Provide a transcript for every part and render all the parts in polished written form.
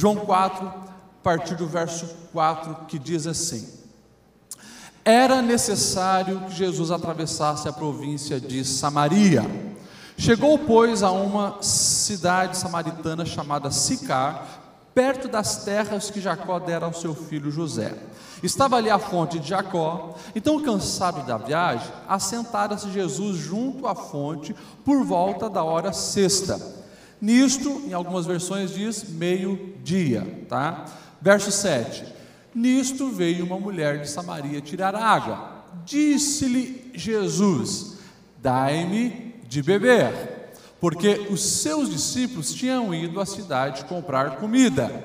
João 4, a partir do verso 4, que diz assim: era necessário que Jesus atravessasse a província de Samaria. Chegou, pois, a uma cidade samaritana chamada Sicar, perto das terras que Jacó dera ao seu filho José. Estava ali a fonte de Jacó. Então, cansado da viagem, assentara-se Jesus junto à fonte por volta da hora sexta. Nisto, em algumas versões diz meio-dia, tá? Verso 7. Nisto veio uma mulher de Samaria tirar água. Disse-lhe Jesus: dai-me de beber, porque os seus discípulos tinham ido à cidade comprar comida.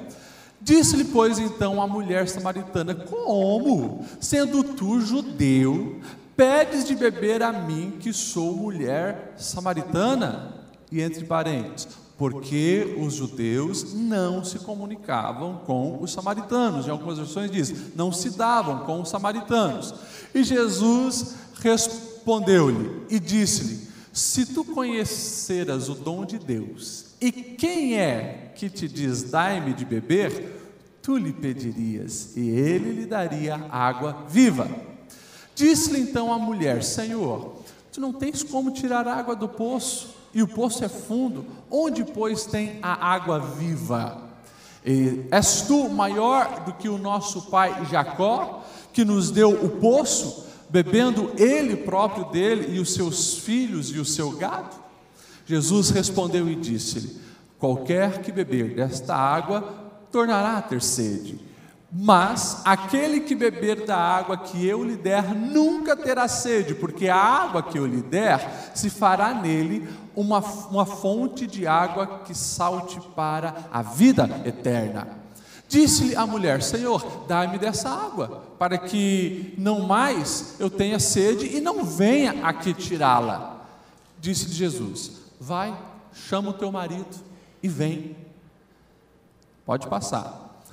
Disse-lhe, pois, então a mulher samaritana: como, sendo tu judeu, pedes de beber a mim, que sou mulher samaritana? E entre parênteses, porque os judeus não se comunicavam com os samaritanos. Em algumas versões diz, não se davam com os samaritanos. E Jesus respondeu-lhe e disse-lhe: se tu conheceras o dom de Deus, e quem é que te diz dai-me de beber, tu lhe pedirias, e ele lhe daria água viva. Disse-lhe então a mulher: Senhor, tu não tens como tirar água do poço, e o poço é fundo, onde pois tem a água viva? E és tu maior do que o nosso pai Jacó, que nos deu o poço, bebendo ele próprio dele, e os seus filhos e o seu gado? Jesus respondeu e disse-lhe: qualquer que beber desta água tornará a ter sede, mas aquele que beber da água que eu lhe der nunca terá sede, porque a água que eu lhe der se fará nele uma fonte de água que salte para a vida eterna. Disse-lhe a mulher: Senhor, dá-me dessa água, para que não mais eu tenha sede e não venha aqui tirá-la. Disse-lhe Jesus: vai, chama o teu marido e vem. Pode passar.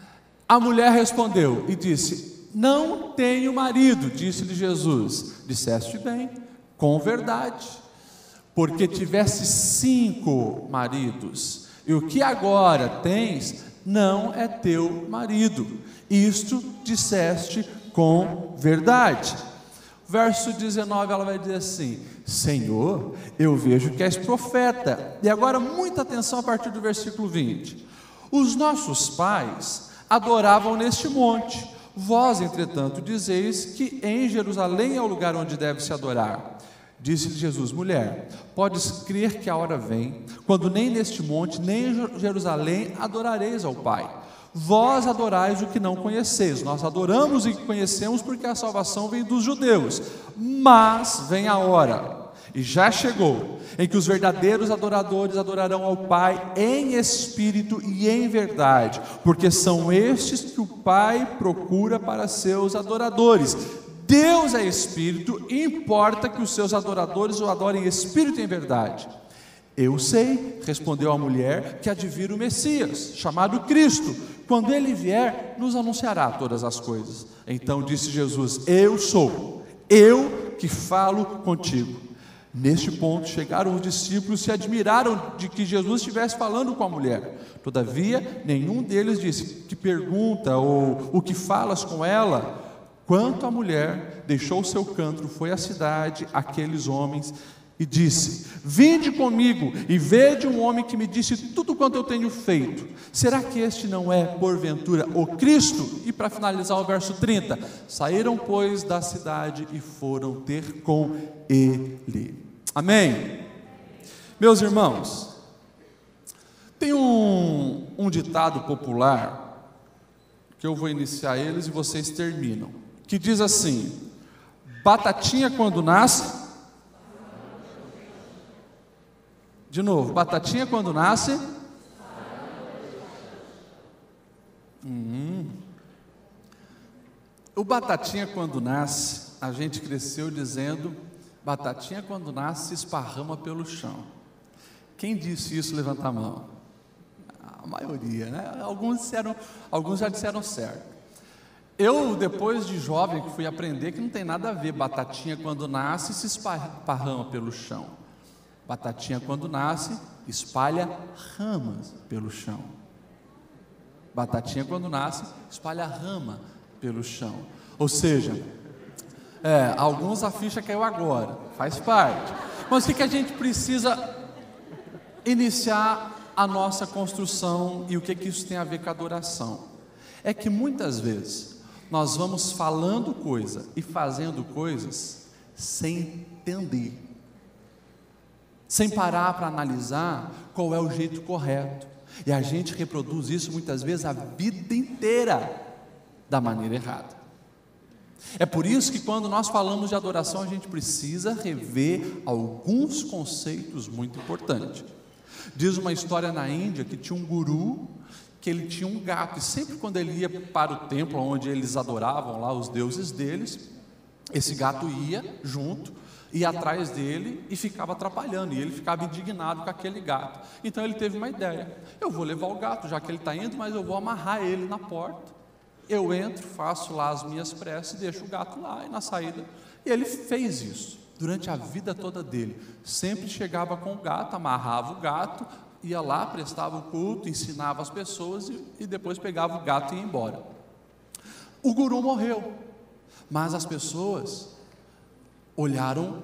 A mulher respondeu e disse: não tenho marido. Disse-lhe Jesus: disseste bem, com verdade, porque tiveste 5 maridos, e o que agora tens não é teu marido. Isto disseste com verdade. Verso 19, ela vai dizer assim: Senhor, eu vejo que és profeta. E agora muita atenção a partir do versículo 20. Os nossos pais adoravam neste monte, vós entretanto dizeis que em Jerusalém é o lugar onde deve se adorar. Disse-lhe Jesus: mulher, podes crer que a hora vem, quando nem neste monte, nem em Jerusalém adorareis ao Pai. Vós adorais o que não conheceis, nós adoramos o que conhecemos, porque a salvação vem dos judeus. Mas vem a hora, e já chegou, em que os verdadeiros adoradores adorarão ao Pai em espírito e em verdade, porque são estes que o Pai procura para seus adoradores. Deus é espírito, e importa que os seus adoradores o adorem em espírito e em verdade. Eu sei, respondeu a mulher, que há de vir o Messias, chamado Cristo. Quando ele vier, nos anunciará todas as coisas. Então disse Jesus: eu sou, eu que falo contigo. Neste ponto chegaram os discípulos e se admiraram de que Jesus estivesse falando com a mulher. Todavia, nenhum deles disse: que pergunta ou o que falas com ela? Quanto à mulher, deixou o seu cântaro, foi à cidade, aqueles homens, e disse: vinde comigo e vede um homem que me disse tudo quanto eu tenho feito. Será que este não é, porventura, o Cristo? E para finalizar o verso 30, saíram, pois, da cidade e foram ter com ele. Amém? Meus irmãos, tem um ditado popular, que eu vou iniciar eles e vocês terminam, que diz assim: batatinha quando nasce. De novo, batatinha quando nasce. O batatinha quando nasce, a gente cresceu dizendo: batatinha quando nasce se esparrama pelo chão. Quem disse isso? Levanta a mão. A maioria, né? Alguns já disseram certo. Eu, depois de jovem, fui aprender que não tem nada a ver. Batatinha quando nasce se esparrama pelo chão. Batatinha quando nasce espalha ramas pelo chão. Batatinha, quando nasce, espalha rama pelo chão. Ou seja, alguns a ficha caiu agora, faz parte. Mas o que a gente precisa iniciar a nossa construção e o que isso tem a ver com a adoração? É que muitas vezes nós vamos falando coisa e fazendo coisas sem entender, sem parar para analisar qual é o jeito correto, e a gente reproduz isso muitas vezes a vida inteira da maneira errada. É por isso que quando nós falamos de adoração, a gente precisa rever alguns conceitos muito importantes. Diz uma história na Índia que tinha um guru, que ele tinha um gato, e sempre quando ele ia para o templo onde eles adoravam lá os deuses deles, esse gato ia junto, ia atrás dele e ficava atrapalhando, e ele ficava indignado com aquele gato. Então ele teve uma ideia: eu vou levar o gato, já que ele está indo, mas eu vou amarrar ele na porta, eu entro, faço lá as minhas preces, deixo o gato lá e na saída. E ele fez isso durante a vida toda dele, sempre chegava com o gato, amarrava o gato, ia lá, prestava o culto, ensinava as pessoas e depois pegava o gato e ia embora. O guru morreu, mas as pessoas olharam,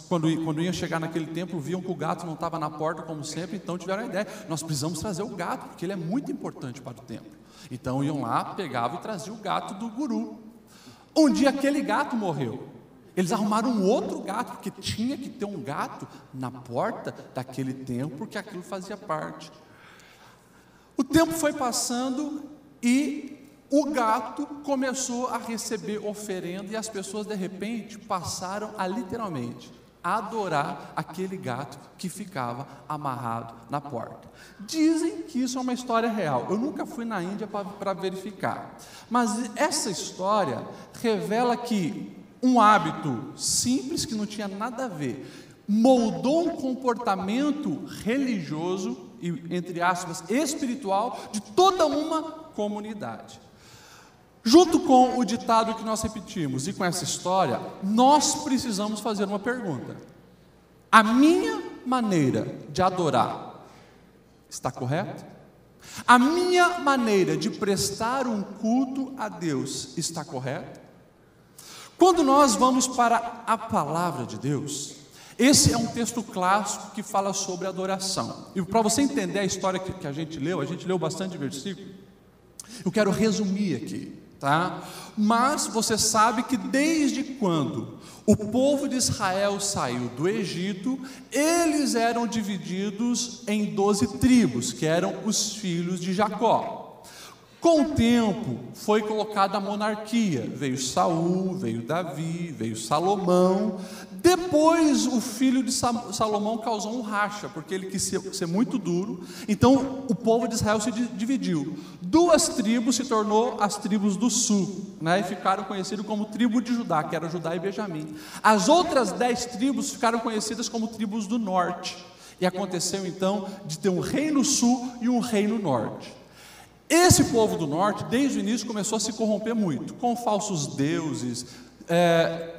quando iam chegar naquele templo, viam que o gato não estava na porta como sempre, então tiveram a ideia: nós precisamos trazer o gato, porque ele é muito importante para o templo. Então iam lá, pegavam e traziam o gato do guru. Um dia aquele gato morreu, eles arrumaram um outro gato, porque tinha que ter um gato na porta daquele templo, porque aquilo fazia parte. O tempo foi passando e o gato começou a receber oferenda, e as pessoas de repente passaram a literalmente adorar aquele gato que ficava amarrado na porta. Dizem que isso é uma história real. Eu nunca fui na Índia para verificar, mas essa história revela que um hábito simples, que não tinha nada a ver, moldou um comportamento religioso e, entre aspas, espiritual de toda uma comunidade. Junto com o ditado que nós repetimos e com essa história, nós precisamos fazer uma pergunta: a minha maneira de adorar está correta? A minha maneira de prestar um culto a Deus está correta? Quando nós vamos para a palavra de Deus, esse é um texto clássico que fala sobre adoração. E para você entender a história que a gente leu bastante versículo, eu quero resumir aqui, tá? Mas você sabe que desde quando o povo de Israel saiu do Egito, eles eram divididos em 12 tribos, que eram os filhos de Jacó. Com o tempo foi colocada a monarquia, veio Saul, veio Davi, veio Salomão. Depois o filho de Salomão causou um racha, porque ele quis ser muito duro. Então o povo de Israel se dividiu. 2 tribos se tornou as tribos do sul, né? E ficaram conhecidas como tribo de Judá, que era Judá e Benjamim. As outras 10 tribos ficaram conhecidas como tribos do norte. E aconteceu então de ter um reino sul e um reino norte. Esse povo do norte, desde o início, começou a se corromper muito, com falsos deuses,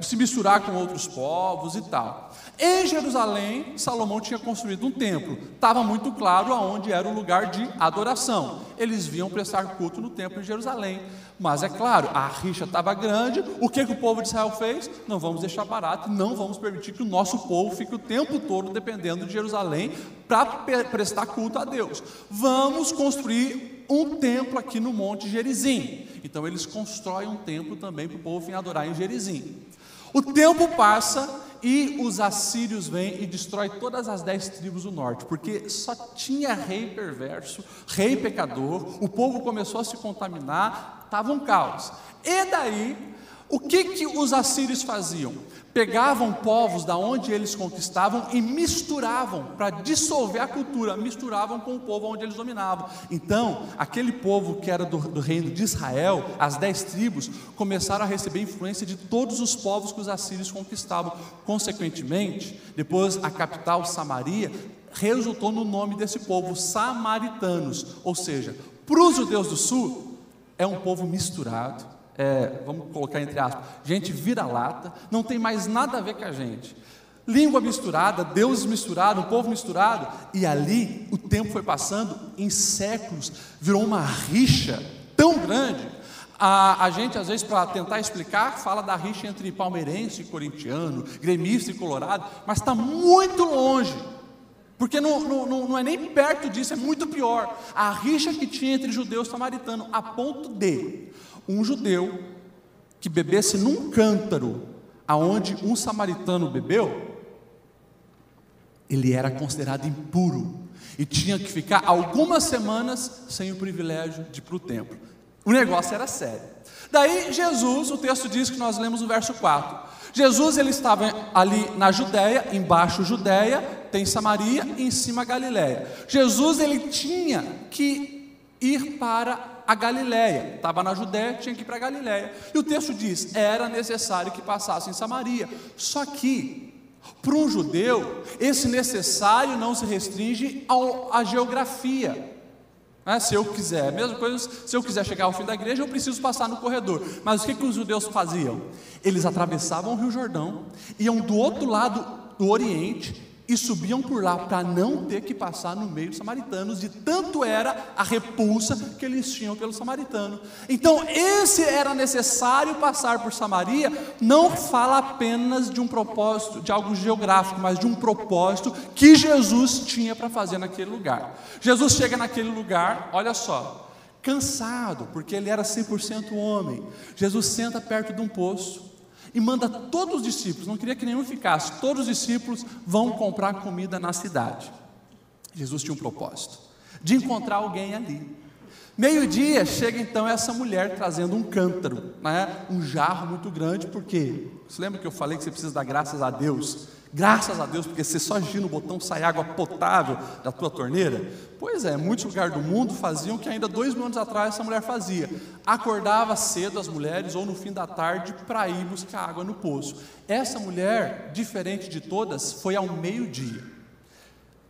se misturar com outros povos e tal. Em Jerusalém, Salomão tinha construído um templo, estava muito claro aonde era o lugar de adoração. Eles vinham prestar culto no templo em Jerusalém, mas é claro, a rixa estava grande. O que o povo de Israel fez? Não vamos deixar barato, não vamos permitir que o nosso povo fique o tempo todo dependendo de Jerusalém para prestar culto a Deus. Vamos construir um templo aqui no Monte Gerizim. Então eles constroem um templo também para o povo vir adorar em Gerizim. O tempo passa e os assírios vêm e destrói todas as 10 tribos do norte, porque só tinha rei perverso, rei pecador. O povo começou a se contaminar, estava um caos. E daí, o que os assírios faziam? Pegavam povos da onde eles conquistavam e misturavam, para dissolver a cultura, misturavam com o povo onde eles dominavam. Então, aquele povo que era do reino de Israel, as 10 tribos, começaram a receber influência de todos os povos que os assírios conquistavam. Consequentemente, depois a capital, Samaria, resultou no nome desse povo, samaritanos. Ou seja, para os judeus do sul, é um povo misturado. Vamos colocar entre aspas, gente vira-lata, não tem mais nada a ver com a gente. língua misturada, Deus misturado, o povo misturado, e ali o tempo foi passando, em séculos, virou uma rixa tão grande. A gente, às vezes, para tentar explicar, fala da rixa entre palmeirense e corintiano, gremista e colorado, mas está muito longe, porque não é nem perto disso, é muito pior. A rixa que tinha entre judeu e samaritano, a ponto de um judeu que bebesse num cântaro, aonde um samaritano bebeu, ele era considerado impuro, e tinha que ficar algumas semanas sem o privilégio de ir para o templo. O negócio era sério. Daí Jesus, o texto diz que nós lemos o verso 4. Jesus, ele estava ali na Judéia, embaixo Judéia, tem Samaria e em cima Galiléia. Jesus, ele tinha que ir para a Galiléia. Estava na Judéia, tinha que ir para a Galiléia. E o texto diz, era necessário que passasse em Samaria. Só que, para um judeu, esse necessário não se restringe à geografia. Se eu quiser, mesma coisa, se eu quiser chegar ao fim da igreja, eu preciso passar no corredor. Mas o que os judeus faziam? Eles atravessavam o Rio Jordão, iam do outro lado do Oriente e subiam por lá para não ter que passar no meio dos samaritanos, de tanto era a repulsa que eles tinham pelo samaritano. Então esse era necessário passar por Samaria, não fala apenas de um propósito, de algo geográfico, mas de um propósito que Jesus tinha para fazer naquele lugar. Jesus chega naquele lugar, olha só, cansado, porque ele era 100% homem. Jesus senta perto de um poço e manda todos os discípulos, não queria que nenhum ficasse, todos os discípulos vão comprar comida na cidade. Jesus tinha um propósito, de encontrar alguém ali. Meio-dia, chega então essa mulher trazendo um cântaro, um jarro muito grande, porque, você lembra que eu falei que você precisa dar graças a Deus? Graças a Deus, porque você só gira no botão, sai água potável da tua torneira. Pois é, muitos lugares do mundo faziam o que ainda 2.000 anos atrás essa mulher fazia. Acordava cedo as mulheres, ou no fim da tarde, para ir buscar água no poço. Essa mulher, diferente de todas, foi ao meio-dia.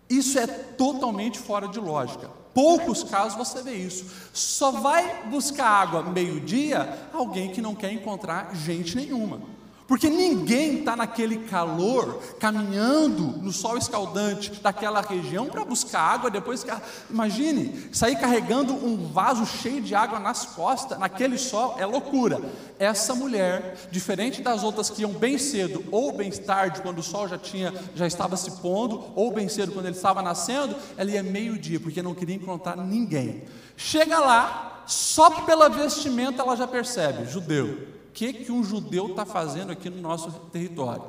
Isso é totalmente fora de lógica. Poucos casos você vê isso. Só vai buscar água meio-dia alguém que não quer encontrar gente nenhuma. Porque ninguém está naquele calor, caminhando no sol escaldante daquela região para buscar água. Depois, imagine, sair carregando um vaso cheio de água nas costas, naquele sol, é loucura. Essa mulher, diferente das outras que iam bem cedo ou bem tarde, quando o sol já estava se pondo, ou bem cedo quando ele estava nascendo, ela ia meio-dia, porque não queria encontrar ninguém. Chega lá, só pela vestimenta ela já percebe, judeu. O que um judeu está fazendo aqui no nosso território?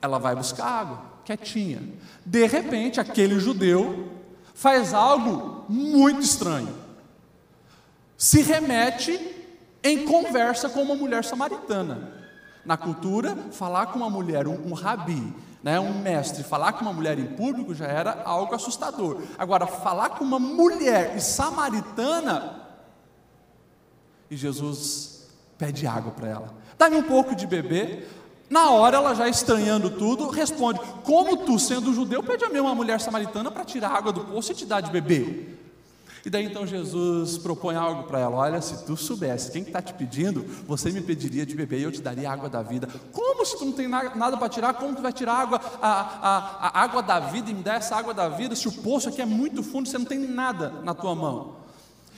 Ela vai buscar água, quietinha. De repente, aquele judeu faz algo muito estranho. Se remete em conversa com uma mulher samaritana. Na cultura, falar com uma mulher, um rabi, um mestre, falar com uma mulher em público já era algo assustador. Agora, falar com uma mulher samaritana, e Jesus pede água para ela, dá-me um pouco de beber. Na hora ela já estranhando tudo, responde, como tu sendo judeu pede a mim uma mulher samaritana para tirar água do poço e te dar de beber? E daí então Jesus propõe algo para ela, olha, se tu soubesse quem está te pedindo, você me pediria de beber e eu te daria a água da vida. Como se tu não tem nada para tirar, como tu vai tirar a água da vida e me dar essa água da vida, se o poço aqui é muito fundo, você não tem nada na tua mão?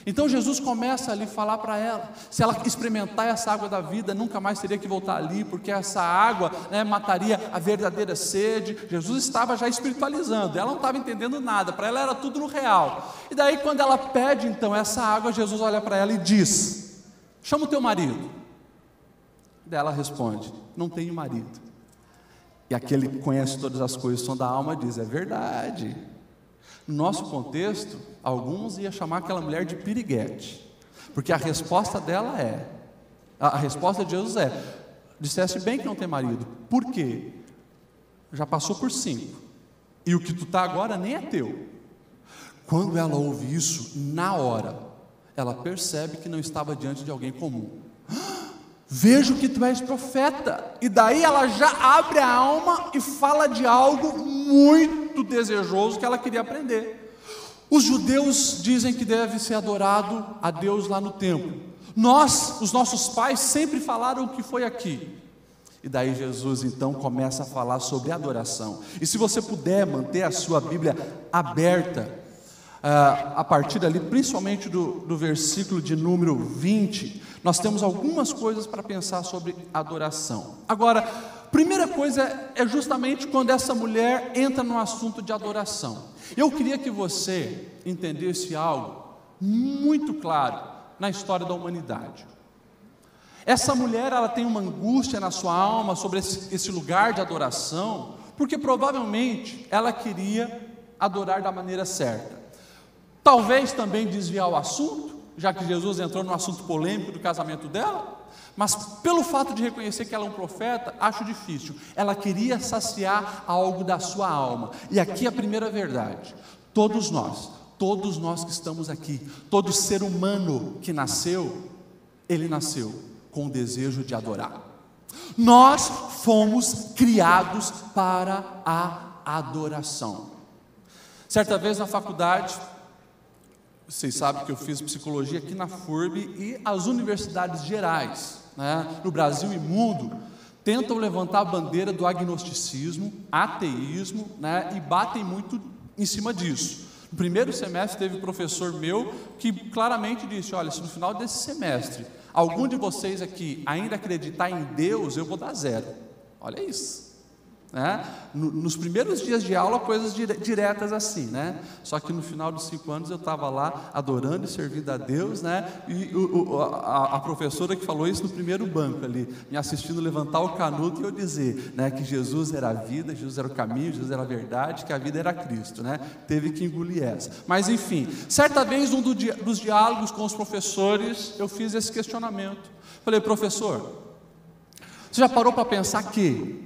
Então Jesus começa ali a falar para ela, se ela experimentar essa água da vida, nunca mais teria que voltar ali, porque essa água mataria a verdadeira sede. Jesus estava já espiritualizando, ela não estava entendendo nada, para ela era tudo no real. E daí quando ela pede então essa água, Jesus olha para ela e diz, chama o teu marido. Daí ela responde, não tenho marido. E aquele que conhece todas as coisas, som da alma, diz, é verdade. No nosso contexto, alguns iam chamar aquela mulher de piriguete, porque a resposta dela a resposta de Jesus disseste bem que não tem marido, por quê? Já passou por 5, e o que tu está agora nem é teu. Quando ela ouve isso, na hora, ela percebe que não estava diante de alguém comum. Vejo que tu és profeta. E daí ela já abre a alma e fala de algo muito desejoso que ela queria aprender. Os judeus dizem que deve ser adorado a Deus lá no templo. Os nossos pais sempre falaram o que foi aqui. E daí Jesus então começa a falar sobre adoração. E se você puder manter a sua Bíblia aberta, a partir dali, principalmente do versículo de número 20, nós temos algumas coisas para pensar sobre adoração. Agora, primeira coisa é justamente quando essa mulher entra no assunto de adoração. Eu queria que você entendesse algo muito claro na história da humanidade. Essa mulher, ela tem uma angústia na sua alma sobre esse lugar de adoração, porque provavelmente ela queria adorar da maneira certa. Talvez também desviar o assunto, já que Jesus entrou no assunto polêmico do casamento dela, mas pelo fato de reconhecer que ela é um profeta, acho difícil. Ela queria saciar algo da sua alma. E aqui a primeira verdade: todos nós que estamos aqui, todo ser humano que nasceu, ele nasceu com o desejo de adorar. Nós fomos criados para a adoração. Certa vez na faculdade, vocês sabem que eu fiz psicologia aqui na FURB, e as universidades gerais, no Brasil e mundo, tentam levantar a bandeira do agnosticismo, ateísmo, e batem muito em cima disso. No primeiro semestre teve um professor meu que claramente disse: olha, se no final desse semestre algum de vocês aqui ainda acreditar em Deus, eu vou dar 0. Olha isso. Nos primeiros dias de aula, coisas diretas assim, Só que no final dos 5 anos eu estava lá adorando e servindo a Deus, E a professora que falou isso no primeiro banco ali, me assistindo levantar o canudo e eu dizer, que Jesus era a vida, Jesus era o caminho, Jesus era a verdade, que a vida era Cristo, Teve que engolir essa. Mas enfim, certa vez um dos diálogos com os professores, eu fiz esse questionamento. Falei: professor, você já parou para pensar que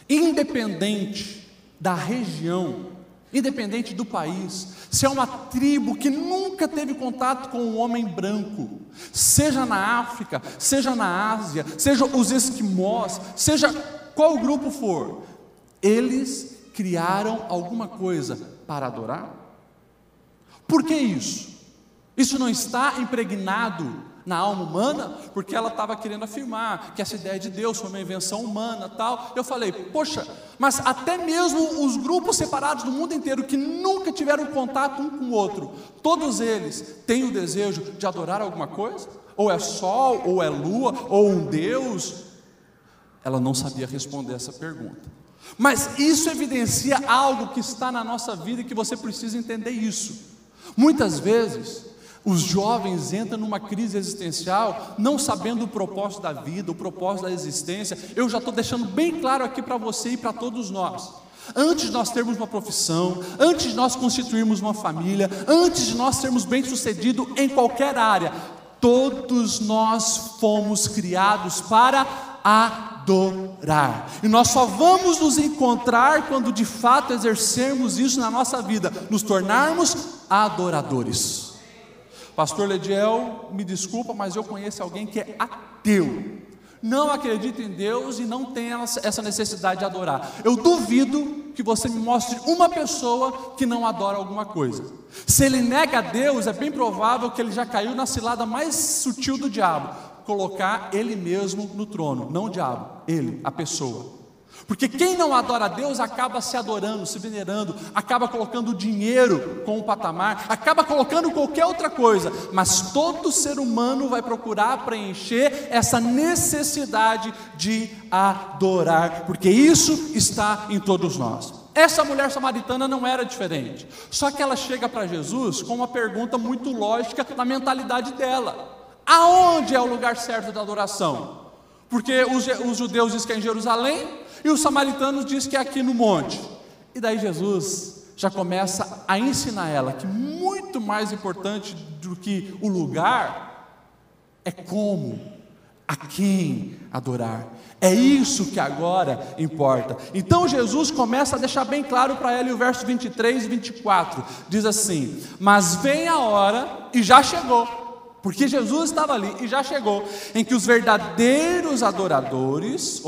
independente da região, independente do país, se é uma tribo que nunca teve contato com um homem branco, seja na África, seja na Ásia, seja os esquimós, seja qual grupo for, eles criaram alguma coisa para adorar? Por que isso? Isso não está impregnado na alma humana, porque ela estava querendo afirmar que essa ideia de Deus foi uma invenção humana, tal. Eu falei: poxa, mas até mesmo os grupos separados do mundo inteiro, que nunca tiveram contato um com o outro, todos eles têm o desejo de adorar alguma coisa? Ou é sol, ou é lua, ou um Deus? Ela não sabia responder essa pergunta. Mas isso evidencia algo que está na nossa vida e que você precisa entender isso. Muitas vezes os jovens entram numa crise existencial, não sabendo o propósito da vida, o propósito da existência. Eu já estou deixando bem claro aqui para você e para todos nós: antes de nós termos uma profissão, antes de nós constituirmos uma família, antes de nós sermos bem-sucedidos em qualquer área, todos nós fomos criados para adorar. E nós só vamos nos encontrar quando de fato exercermos isso na nossa vida, nos tornarmos adoradores. Pastor Lediel, me desculpa, mas eu conheço alguém que é ateu, não acredita em Deus e não tem essa necessidade de adorar. Eu duvido que você me mostre uma pessoa que não adora alguma coisa. Se ele nega a Deus, é bem provável que ele já caiu na cilada mais sutil do diabo: colocar ele mesmo no trono. Não o diabo, ele, a pessoa. Porque quem não adora a Deus acaba se adorando, se venerando, acaba colocando dinheiro como patamar, acaba colocando qualquer outra coisa, mas todo ser humano vai procurar preencher essa necessidade de adorar, porque isso está em todos nós. Essa mulher samaritana não era diferente, só que ela chega para Jesus com uma pergunta muito lógica na mentalidade dela: aonde é o lugar certo da adoração? Porque os judeus dizem que é em Jerusalém, e os samaritanos dizem que é aqui no monte. E daí Jesus já começa a ensinar ela que muito mais importante do que o lugar é como, a quem adorar. É isso que agora importa. Então Jesus começa a deixar bem claro para ela, e o verso 23 e 24 diz assim: mas vem a hora, e já chegou, porque Jesus estava ali e já chegou, em que os verdadeiros adoradores,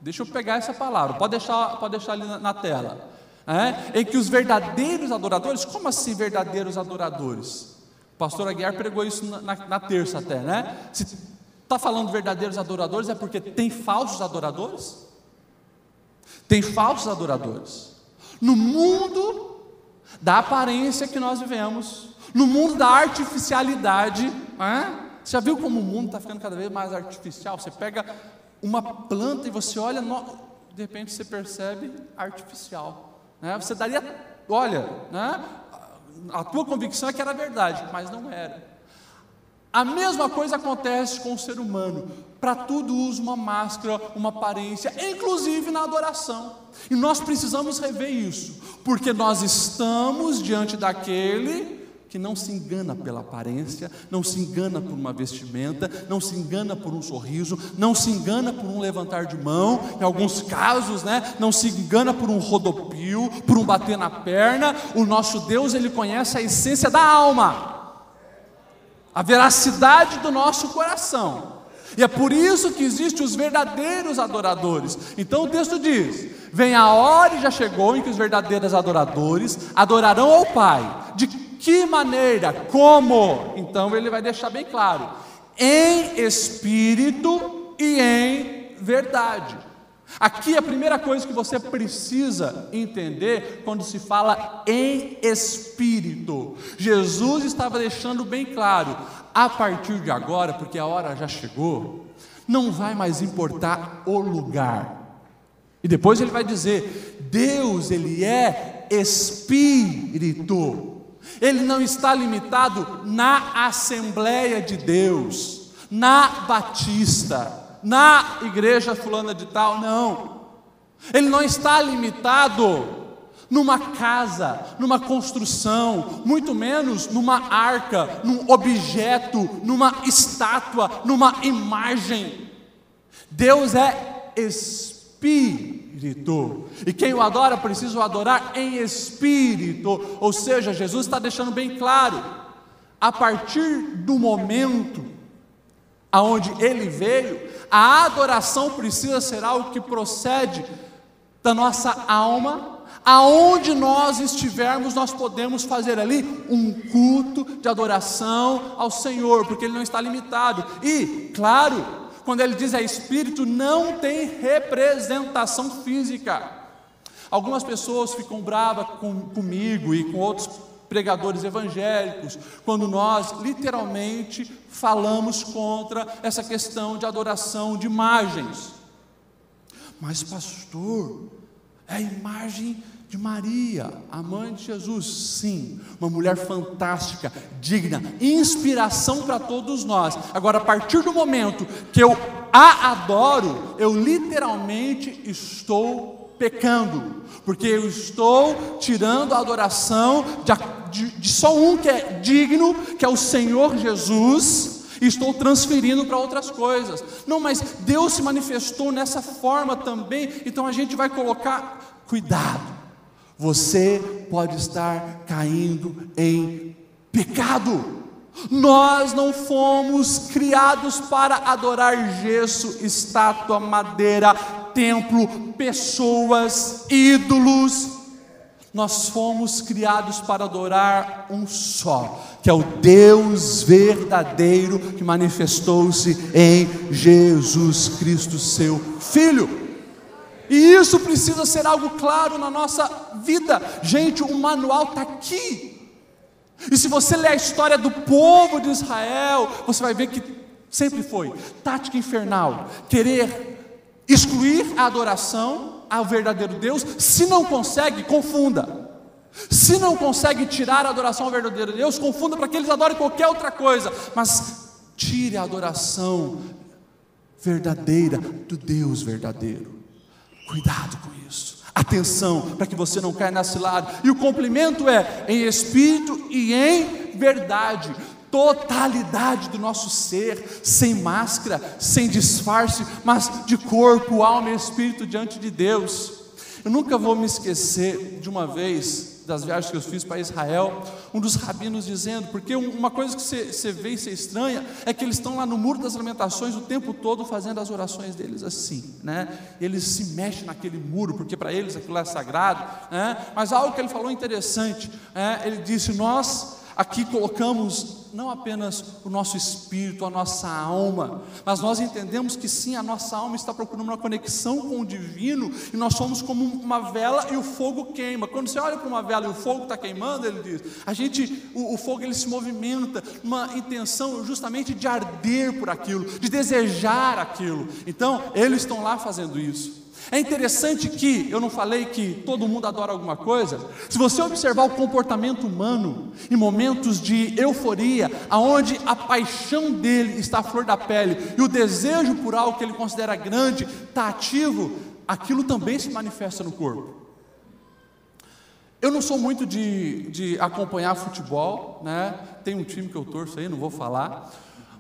deixa eu pegar essa palavra, pode deixar ali na tela, em que os verdadeiros adoradores, como assim verdadeiros adoradores? O pastor Aguiar pregou isso na terça até, Está falando verdadeiros adoradores é porque tem falsos adoradores? Tem falsos adoradores. No mundo da aparência que nós vivemos, no mundo da artificialidade, você já viu como o mundo está ficando cada vez mais artificial? Você pega uma planta e você olha, de repente você percebe artificial, Você daria, olha, a tua convicção é que era verdade, mas não era. A mesma coisa acontece com o ser humano. Para tudo usa uma máscara, uma aparência, inclusive na adoração. E nós precisamos rever isso, porque nós estamos diante daquele que não se engana pela aparência, não se engana por uma vestimenta, não se engana por um sorriso, não se engana por um levantar de mão, em alguns casos, não se engana por um rodopio, por um bater na perna. O nosso Deus, Ele conhece a essência da alma, a veracidade do nosso coração, e é por isso que existem os verdadeiros adoradores. Então o texto diz: vem a hora, e já chegou, em que os verdadeiros adoradores adorarão ao Pai. De que maneira? Como? Então ele vai deixar bem claro: em espírito e em verdade. Aqui a primeira coisa que você precisa entender quando se fala em espírito, Jesus estava deixando bem claro: a partir de agora, porque a hora já chegou, não vai mais importar o lugar. E depois ele vai dizer: Deus, Ele é espírito. Ele não está limitado na Assembleia de Deus, na Batista, na igreja fulana de tal, não. Ele não está limitado numa casa, numa construção, muito menos numa arca, num objeto, numa estátua, numa imagem. Deus é espírito, e quem o adora precisa o adorar em espírito. Ou seja, Jesus está deixando bem claro: a partir do momento aonde Ele veio, a adoração precisa ser algo que procede da nossa alma. Aonde nós estivermos, nós podemos fazer ali um culto de adoração ao Senhor, porque Ele não está limitado. E, claro, quando Ele diz é espírito, não tem representação física. Algumas pessoas ficam bravas comigo e com outros pregadores evangélicos, quando nós literalmente falamos contra essa questão de adoração de imagens. Mas pastor, é a imagem de Maria, a mãe de Jesus. Sim, uma mulher fantástica, digna, inspiração para todos nós. Agora, a partir do momento que eu a adoro, eu literalmente estou pecando, porque eu estou tirando a adoração de só um que é digno, que é o Senhor Jesus, e estou transferindo para outras coisas. Não, mas Deus se manifestou nessa forma também. Então a gente vai colocar cuidado. Você pode estar caindo em pecado. Nós não fomos criados para adorar gesso, estátua, madeira, templo, pessoas, ídolos. Nós fomos criados para adorar um só, que é o Deus verdadeiro, que manifestou-se em Jesus Cristo, seu Filho. E isso precisa ser algo claro na nossa vida. Gente, o manual está aqui. E se você ler a história do povo de Israel, você vai ver que sempre foi tática infernal, querer excluir a adoração ao verdadeiro Deus. Se não consegue, confunda. Se não consegue tirar a adoração ao verdadeiro Deus, confunda para que eles adorem qualquer outra coisa, mas tire a adoração verdadeira do Deus verdadeiro. Cuidado com isso, atenção, para que você não caia na cilada. E o complemento é em espírito e em verdade. Totalidade do nosso ser, sem máscara, sem disfarce, mas de corpo, alma e espírito diante de Deus. Eu nunca vou me esquecer de uma vez, das viagens que eu fiz para Israel, um dos rabinos dizendo, porque uma coisa que você vê e você estranha, é que eles estão lá no Muro das Lamentações o tempo todo fazendo as orações deles assim, eles se mexem naquele muro, porque para eles aquilo é sagrado, mas algo que ele falou interessante, ele disse: nós aqui colocamos não apenas o nosso espírito, a nossa alma, mas nós entendemos que sim, a nossa alma está procurando uma conexão com o divino, e nós somos como uma vela e o fogo queima. Quando você olha para uma vela e o fogo está queimando, ele diz, o fogo ele se movimenta, uma intenção justamente de arder por aquilo, de desejar aquilo. Então, eles estão lá fazendo isso. É interessante que, eu não falei que todo mundo adora alguma coisa. Se você observar o comportamento humano em momentos de euforia, aonde a paixão dele está à flor da pele e o desejo por algo que ele considera grande está ativo, aquilo também se manifesta no corpo. Eu não sou muito de acompanhar futebol, né? Tem um time que eu torço aí, não vou falar,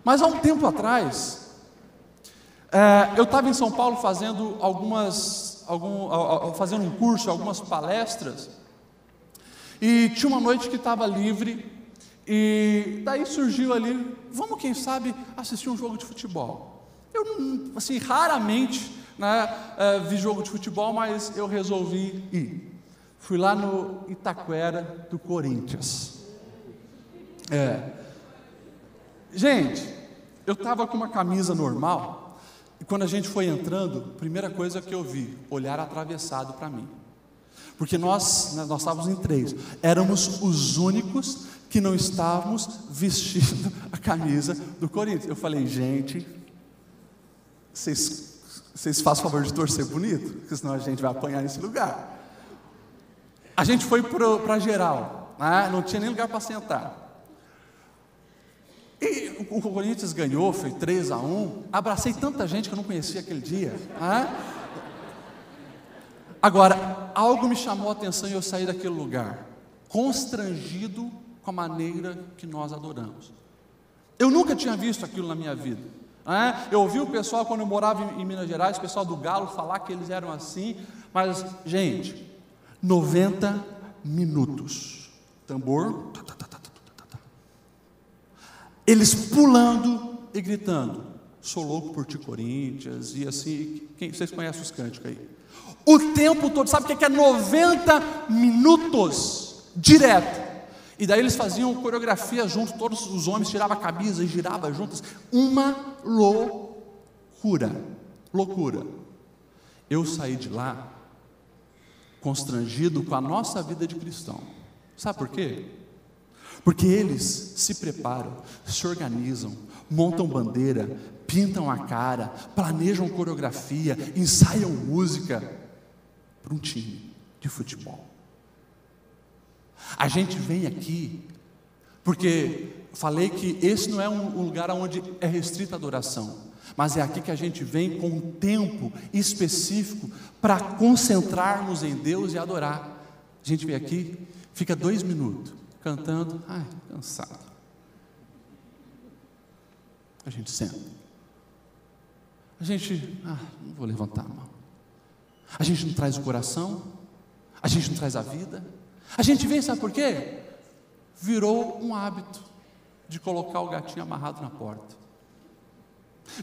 mas há um tempo atrás eu estava em São Paulo fazendo fazendo um curso, algumas palestras, e tinha uma noite que estava livre, e daí surgiu ali, vamos quem sabe assistir um jogo de futebol. Eu, assim, raramente, né, vi jogo de futebol, mas eu resolvi ir. Fui lá no Itaquera do Corinthians. Gente, eu estava com uma camisa normal, e quando a gente foi entrando, a primeira coisa que eu vi, olhar atravessado para mim. Porque nós estávamos em 3, éramos os únicos que não estávamos vestindo a camisa do Corinthians. Eu falei, gente, vocês fazem favor de torcer bonito, porque senão a gente vai apanhar nesse lugar. A gente foi para geral, né? Não tinha nem lugar para sentar. E o Corinthians ganhou, foi 3-1, abracei tanta gente que eu não conhecia aquele dia, né? Agora, algo me chamou a atenção e eu saí daquele lugar, constrangido com a maneira que nós adoramos. Eu nunca tinha visto aquilo na minha vida, né? Eu ouvi o pessoal, quando eu morava em Minas Gerais, o pessoal do Galo falar que eles eram assim, mas, gente, 90 minutos, tambor, eles pulando e gritando, sou louco por ti, Corinthians, e assim, vocês conhecem os cânticos aí, o tempo todo. Sabe o que é 90 minutos direto? E daí eles faziam coreografia junto, todos os homens tiravam a camisa e giravam juntos, uma loucura. Eu saí de lá constrangido com a nossa vida de cristão. Sabe por quê? Porque eles se preparam, se organizam, montam bandeira, pintam a cara, planejam coreografia, ensaiam música para um time de futebol. A gente vem aqui porque falei que esse não é um lugar onde é restrita a adoração, mas é aqui que a gente vem com um tempo específico para concentrarmos em Deus e adorar. A gente vem aqui, fica 2 minutos cantando, cansado. A gente senta. A gente, não vou levantar a mão. A gente não traz o coração, a gente não traz a vida. A gente vem, sabe por quê? Virou um hábito de colocar o gatinho amarrado na porta.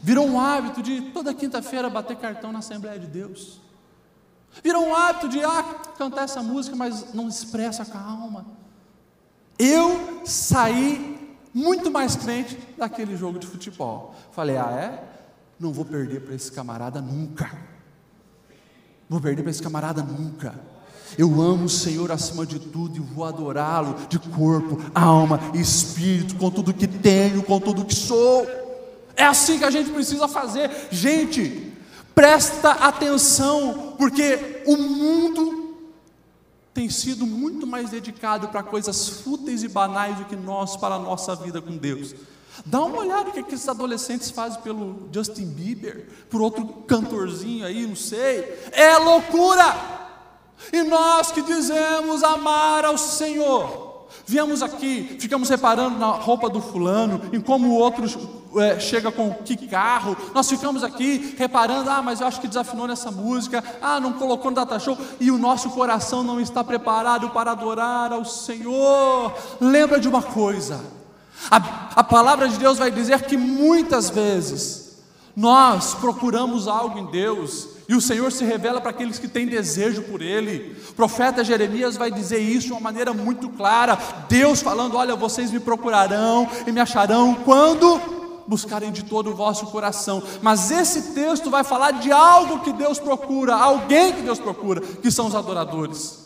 Virou um hábito de toda quinta-feira bater cartão na Assembleia de Deus. Virou um hábito de cantar essa música, mas não expressa com a alma. Eu saí muito mais crente daquele jogo de futebol. Falei, não vou perder para esse camarada nunca. Vou perder para esse camarada nunca. Eu amo o Senhor acima de tudo e vou adorá-lo de corpo, alma e espírito, com tudo que tenho, com tudo que sou. É assim que a gente precisa fazer. Gente, presta atenção, porque o mundo tem sido muito mais dedicado para coisas fúteis e banais do que nós para a nossa vida com Deus. Dá uma olhada no que esses adolescentes fazem pelo Justin Bieber, por outro cantorzinho aí, não sei. É loucura! E nós que dizemos amar ao Senhor, viemos aqui, ficamos reparando na roupa do fulano, em como o outro chega com que carro. Nós ficamos aqui reparando, mas eu acho que desafinou nessa música, não colocou no data show, e o nosso coração não está preparado para adorar ao Senhor. Lembra de uma coisa, a palavra de Deus vai dizer que muitas vezes Nós procuramos algo em Deus e o Senhor se revela para aqueles que têm desejo por Ele. O profeta Jeremias vai dizer isso de uma maneira muito clara. Deus falando: olha, vocês me procurarão e me acharão quando buscarem de todo o vosso coração. Mas esse texto vai falar de algo que Deus procura, alguém que Deus procura, que são os adoradores.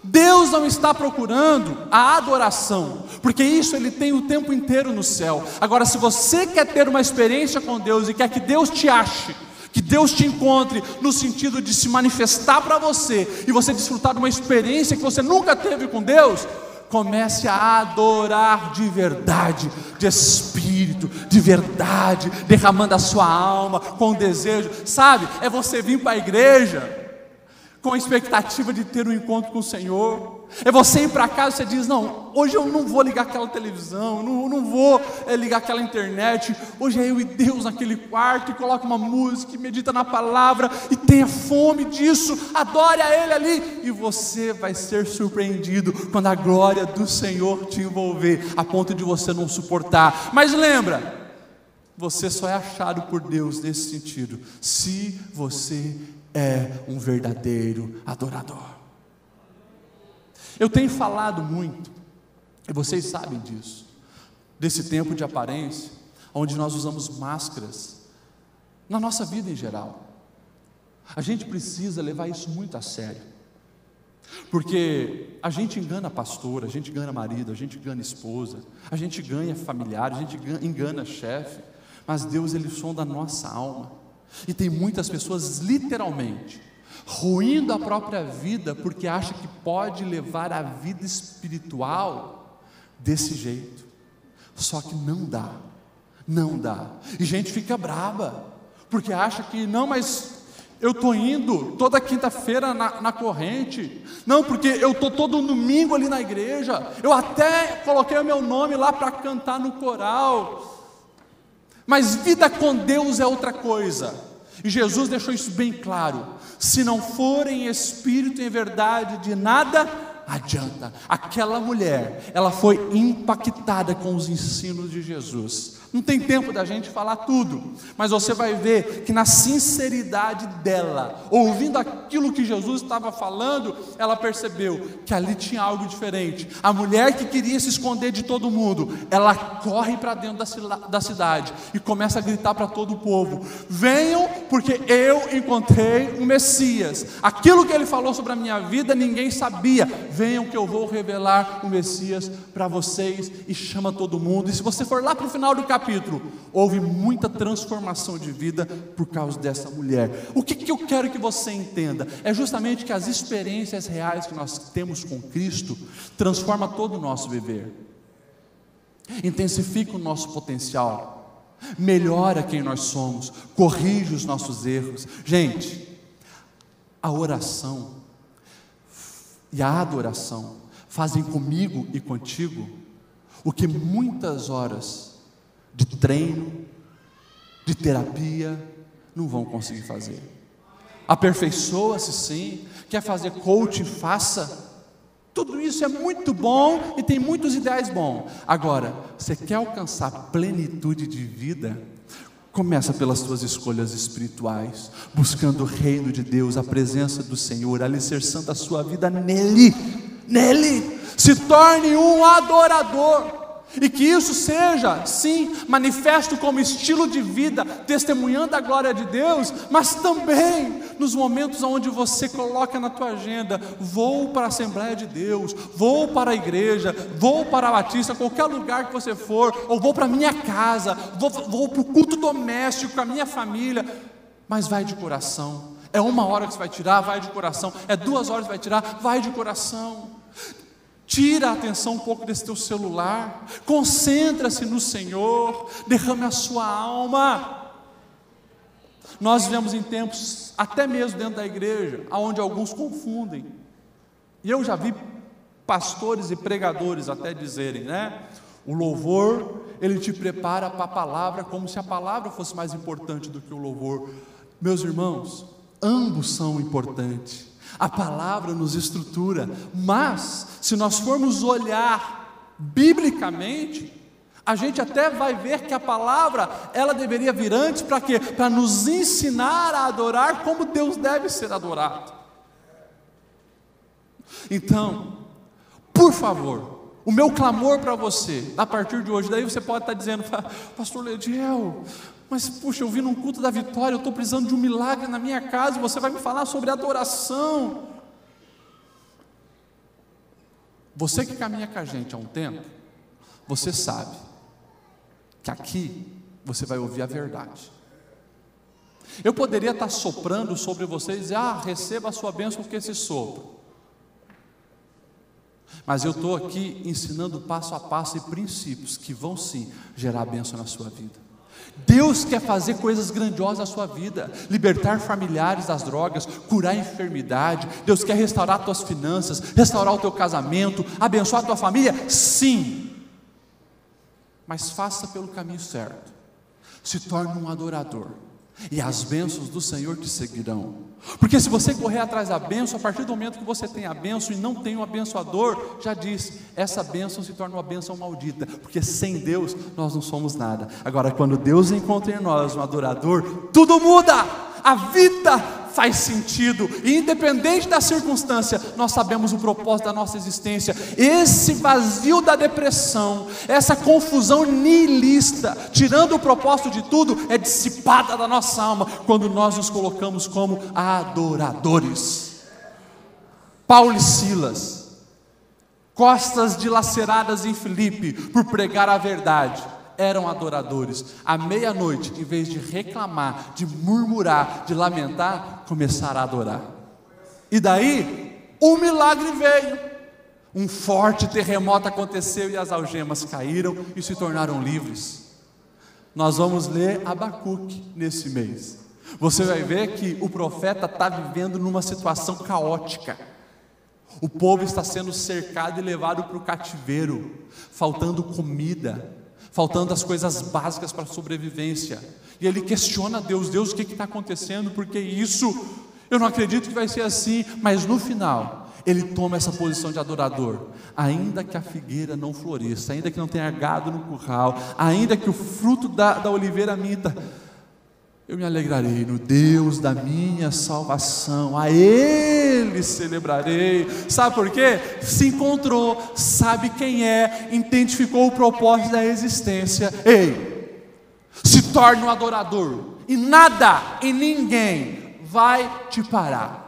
Deus não está procurando a adoração, porque isso Ele tem o tempo inteiro no céu. Agora, se você quer ter uma experiência com Deus e quer que Deus te ache, que Deus te encontre no sentido de se manifestar para você e você desfrutar de uma experiência que você nunca teve com Deus, comece a adorar de verdade, de espírito, de verdade, derramando a sua alma com desejo. Sabe, é você vir para a igreja com a expectativa de ter um encontro com o Senhor. É você ir para casa e você diz: não, hoje eu não vou ligar aquela televisão, não vou ligar aquela internet, hoje é eu e Deus naquele quarto, e coloca uma música, e medita na palavra, e tenha fome disso, adore a Ele ali, e você vai ser surpreendido quando a glória do Senhor te envolver, a ponto de você não suportar. Mas lembra, você só é achado por Deus nesse sentido, se você é um verdadeiro adorador. Eu tenho falado muito, e vocês sabem disso, desse tempo de aparência, onde nós usamos máscaras, na nossa vida em geral. A gente precisa levar isso muito a sério, porque a gente engana pastor, a gente engana marido, a gente engana esposa, a gente ganha familiar, a gente engana chefe, mas Deus, Ele sonda a nossa alma. E tem muitas pessoas literalmente ruindo a própria vida porque acha que pode levar a vida espiritual desse jeito. Só que não dá, não dá. E gente fica braba porque acha que não, mas eu estou indo toda quinta-feira na corrente, não, porque eu estou todo domingo ali na igreja, eu até coloquei o meu nome lá para cantar no coral. Mas vida com Deus é outra coisa, e Jesus deixou isso bem claro: se não for em espírito e em verdade, de nada adianta. Aquela mulher, ela foi impactada com os ensinos de Jesus. Não tem tempo da gente falar tudo, mas você vai ver que na sinceridade dela, ouvindo aquilo que Jesus estava falando, ela percebeu que ali tinha algo diferente. A mulher que queria se esconder de todo mundo, ela corre para dentro da cidade e começa a gritar para todo o povo: venham, porque eu encontrei um Messias. Aquilo que ele falou sobre a minha vida ninguém sabia. Venham que eu vou revelar o Messias para vocês. E chama todo mundo. E se você for lá para o final do capítulo, houve muita transformação de vida por causa dessa mulher. O que eu quero que você entenda é justamente que as experiências reais que nós temos com Cristo transforma todo o nosso viver, intensifica o nosso potencial, melhora quem nós somos, corrige os nossos erros. Gente, a oração e a adoração fazem comigo e contigo o que muitas horas de treino, de terapia, não vão conseguir fazer. Aperfeiçoa-se sim, quer fazer coaching, faça. Tudo isso é muito bom e tem muitos ideais bons. Agora, você quer alcançar plenitude de vida? Começa pelas suas escolhas espirituais, buscando o reino de Deus, a presença do Senhor, alicerçando a sua vida nele. Se torne um adorador. E que isso seja, sim, manifesto como estilo de vida, testemunhando a glória de Deus, mas também nos momentos onde você coloca na tua agenda: vou para a Assembleia de Deus, vou para a igreja, vou para a Batista, qualquer lugar que você for, ou vou para a minha casa, vou para o culto doméstico com a minha família, mas vai de coração. É 1 hora que você vai tirar, vai de coração. É 2 horas que vai tirar, vai de coração. Tira a atenção um pouco desse teu celular, concentra-se no Senhor, derrame a sua alma. Nós vivemos em tempos, até mesmo dentro da igreja, onde alguns confundem, e eu já vi pastores e pregadores até dizerem, né? O louvor, ele te prepara para a palavra, como se a palavra fosse mais importante do que o louvor. Meus irmãos, ambos são importantes. A palavra nos estrutura, mas se nós formos olhar biblicamente, A gente até vai ver que a palavra, ela deveria vir antes para quê? Para nos ensinar a adorar como Deus deve ser adorado. Então, por favor, o meu clamor para você, a partir de hoje, daí você pode estar dizendo: pastor Lediel, mas puxa, eu vim num culto da vitória, eu estou precisando de um milagre na minha casa, você vai me falar sobre adoração. Você que caminha com a gente há um tempo, você sabe que aqui você vai ouvir a verdade. Eu poderia estar soprando sobre você e dizer: receba a sua bênção com esse sopro. Mas eu estou aqui ensinando passo a passo e princípios que vão sim gerar bênção na sua vida. Deus quer fazer coisas grandiosas na sua vida, libertar familiares das drogas, curar a enfermidade. Deus quer restaurar tuas finanças, restaurar o teu casamento, abençoar a tua família, sim. Mas faça pelo caminho certo. Se torne um adorador, e as bênçãos do Senhor te seguirão. Porque se você correr atrás da bênção, a partir do momento que você tem a bênção e não tem um abençoador, já disse, essa bênção se torna uma bênção maldita, porque sem Deus nós não somos nada. Agora, quando Deus encontra em nós um adorador, tudo muda, a vida faz sentido, e independente da circunstância, nós sabemos o propósito da nossa existência. Esse vazio da depressão, essa confusão nihilista, tirando o propósito de tudo, é dissipada da nossa alma, quando nós nos colocamos como adoradores. Paulo e Silas, costas dilaceradas em Filipe, por pregar a verdade, eram adoradores. À meia-noite, em vez de reclamar, de murmurar, de lamentar, começaram a adorar. E daí, um milagre veio. Um forte terremoto aconteceu e as algemas caíram e se tornaram livres. Nós vamos ler Abacuque nesse mês. Você vai ver que o profeta está vivendo numa situação caótica. O povo está sendo cercado e levado para o cativeiro, faltando comida, faltando as coisas básicas para a sobrevivência. E ele questiona Deus: Deus, o que está acontecendo? Porque isso, eu não acredito que vai ser assim. Mas no final, ele toma essa posição de adorador. Ainda que a figueira não floresça, ainda que não tenha gado no curral, ainda que o fruto da oliveira minta, eu me alegrarei no Deus da minha salvação, a Ele celebrarei. Sabe por quê? Se encontrou, sabe quem é, identificou o propósito da existência. Ei, se torne um adorador, e nada e ninguém vai te parar.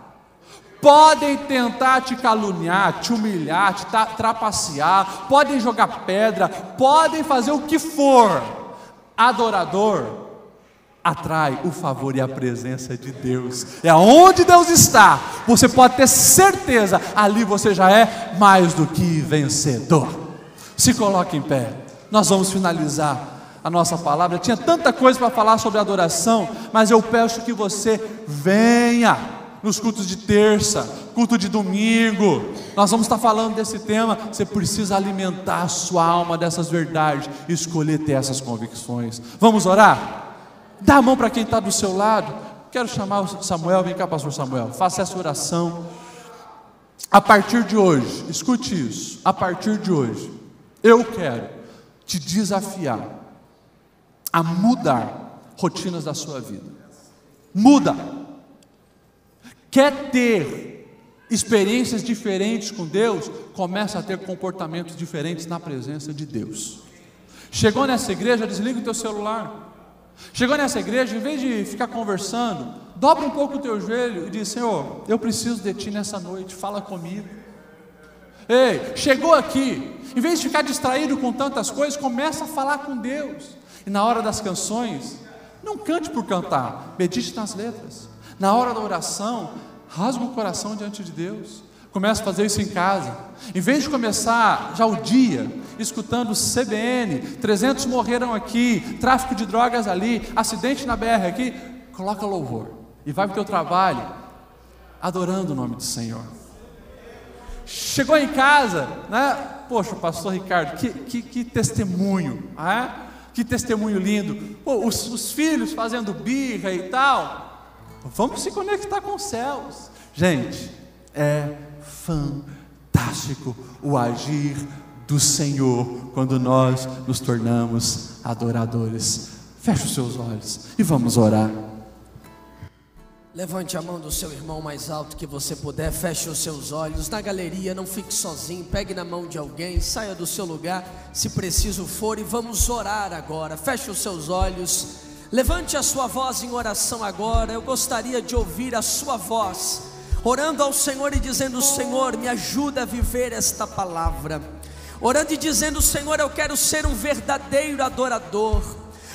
Podem tentar te caluniar, te humilhar, te trapacear, podem jogar pedra, podem fazer o que for. Adorador atrai o favor e a presença de Deus. É onde Deus está, você pode ter certeza, ali você já é mais do que vencedor. Se coloque em pé, nós vamos finalizar a nossa palavra. Tinha tanta coisa para falar sobre adoração, mas eu peço que você venha nos cultos de terça, culto de domingo. Nós vamos estar falando desse tema. Você precisa alimentar a sua alma dessas verdades e escolher ter essas convicções. Vamos orar? Dá a mão para quem está do seu lado. Quero chamar o Samuel. Vem cá, pastor Samuel, faça essa oração. A partir de hoje, escute isso, a partir de hoje, eu quero te desafiar a mudar rotinas da sua vida. Muda. Quer ter experiências diferentes com Deus? Começa a ter comportamentos diferentes na presença de Deus. Chegou nessa igreja, desliga o teu celular. Chegou nessa igreja, em vez de ficar conversando, dobra um pouco o teu joelho e diz: Senhor, eu preciso de Ti nessa noite, fala comigo. Ei, chegou aqui, em vez de ficar distraído com tantas coisas, começa a falar com Deus. E na hora das canções, não cante por cantar, medite nas letras. Na hora da oração, rasga o coração diante de Deus. Comece a fazer isso em casa. Em vez de começar já o dia escutando CBN, 300 morreram aqui, tráfico de drogas ali, acidente na BR aqui, coloca louvor e vai para o teu trabalho adorando o nome do Senhor. Chegou em casa, né? Poxa, pastor Ricardo, que testemunho, né? Que testemunho lindo. Pô, os filhos fazendo birra e tal. Vamos se conectar com os céus. Gente, é fantástico o agir do Senhor quando nós nos tornamos adoradores. Feche os seus olhos e vamos orar. Levante a mão do seu irmão mais alto que você puder, feche os seus olhos. Na galeria, não fique sozinho, pegue na mão de alguém, saia do seu lugar, se preciso for, e vamos orar agora. Feche os seus olhos, levante a sua voz em oração agora. Eu gostaria de ouvir a sua voz, orando ao Senhor e dizendo: Senhor, me ajuda a viver esta palavra. Orando e dizendo: Senhor, eu quero ser um verdadeiro adorador.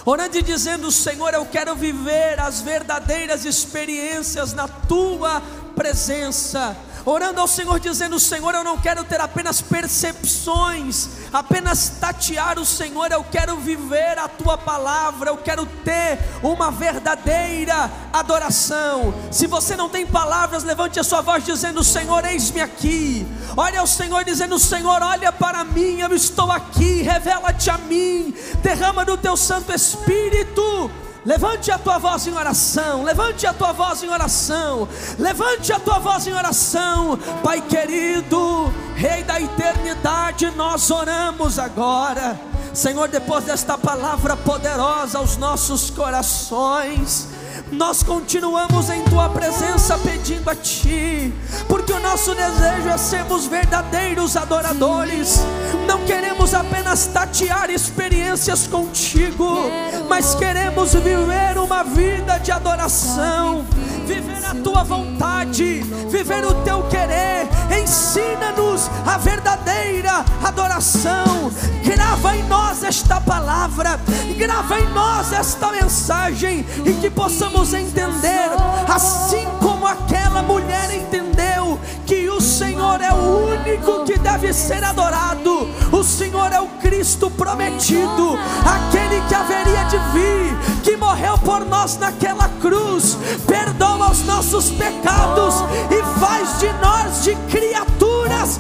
Orando e dizendo: Senhor, eu quero viver as verdadeiras experiências na Tua presença. Orando ao Senhor dizendo: Senhor, eu não quero ter apenas percepções, apenas tatear o Senhor, eu quero viver a Tua palavra, eu quero ter uma verdadeira adoração. Se você não tem palavras, levante a sua voz dizendo: Senhor, eis-me aqui. Olha ao Senhor dizendo: Senhor, olha para mim, eu estou aqui, revela-te a mim, derrama do Teu Santo Espírito. Levante a tua voz em oração, levante a tua voz em oração, levante a tua voz em oração. Pai querido, Rei da eternidade, nós oramos agora, Senhor, depois desta palavra poderosa aos nossos corações, nós continuamos em Tua presença pedindo a Ti, porque o nosso desejo é sermos verdadeiros adoradores. Não queremos apenas tatear experiências contigo, mas queremos viver uma vida de adoração, viver a Tua vontade, viver o Teu querer. Ensina-nos a verdadeira adoração. Grava em nós esta palavra, grava em nós esta mensagem, e que possamos entender, assim como aquela mulher entendeu, que o Senhor é o único que deve ser adorado. O Senhor é o Cristo prometido, aquele que haveria de vir, que morreu por nós naquela cruz, perdoa os nossos pecados e faz de nós de criaturas,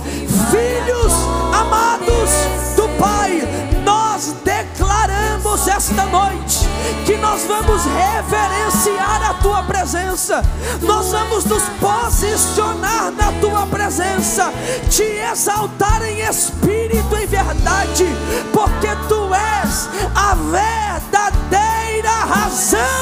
filhos amados do Pai. Nós declaramos esta noite que nós vamos reverenciar a Tua presença, nós vamos nos posicionar na Tua presença, te exaltar em espírito e verdade, porque Tu és a verdadeira razão